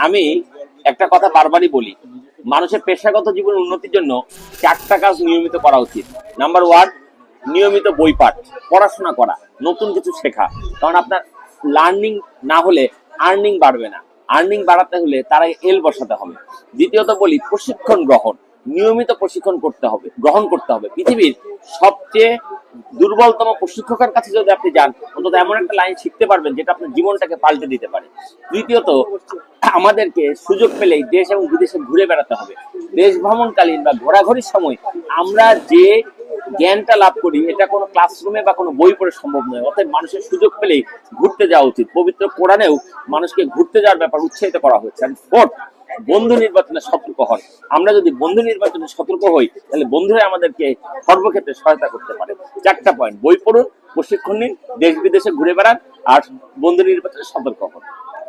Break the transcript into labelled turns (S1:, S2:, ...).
S1: আমি একটা কথা বারবারই বলি, মানুষের পেশাগত জীবনের উন্নতির জন্য চারটা কাজ নিয়মিত করা উচিত। নাম্বার ওয়ান, নিয়মিত বই পাঠ, পড়াশোনা করা, নতুন কিছু শেখা। কারণ আপনার লার্নিং না হলে আর্নিং বাড়বে না। আর্নিং বাড়াতে হলে তার আগে এল বসাতে হবে। দ্বিতীয়ত বলি, প্রশিক্ষণ গ্রহণ, নিয়মিত প্রশিক্ষণ গ্রহণ করতে হবে। পৃথিবীর সবচেয়ে দুর্বলতম প্রশিক্ষকের কাছে যদি আপনি যান, অন্তত এমন একটা লাইন শিখতে পারবেন যেটা আপনার জীবনটাকে পাল্টে দিতে পারে। তৃতীয়ত, আমাদেরকে সুযোগ পেলেই দেশ এবং বিদেশে ঘুরে বেড়াতে হবে। দেশ ভ্রমণকালীন বা ঘোরাঘুরির সময় আমরা যে জ্ঞানটা লাভ করি, এটা কোনো ক্লাসরুমে বা কোনো বই পড়ে সম্ভব নয়। অতএব মানুষের সুযোগ পেলেই ঘুরতে যাওয়া উচিত। পবিত্র কোরআনেও মানুষকে ঘুরতে যাওয়ার ব্যাপার উৎসাহিত করা হয়েছে। ফোর্থ, বন্ধু নির্বাচনে সতর্ক হন। আমরা যদি বন্ধু নির্বাচনে সতর্ক হই, তাহলে বন্ধুরা আমাদেরকে সর্বক্ষেত্রে সহায়তা করতে পারে। চারটা পয়েন্ট: বই পড়ুন, প্রশিক্ষণ নিন, দেশ বিদেশে ঘুরে বেড়ান, আর বন্ধু নির্বাচনে সতর্ক হন।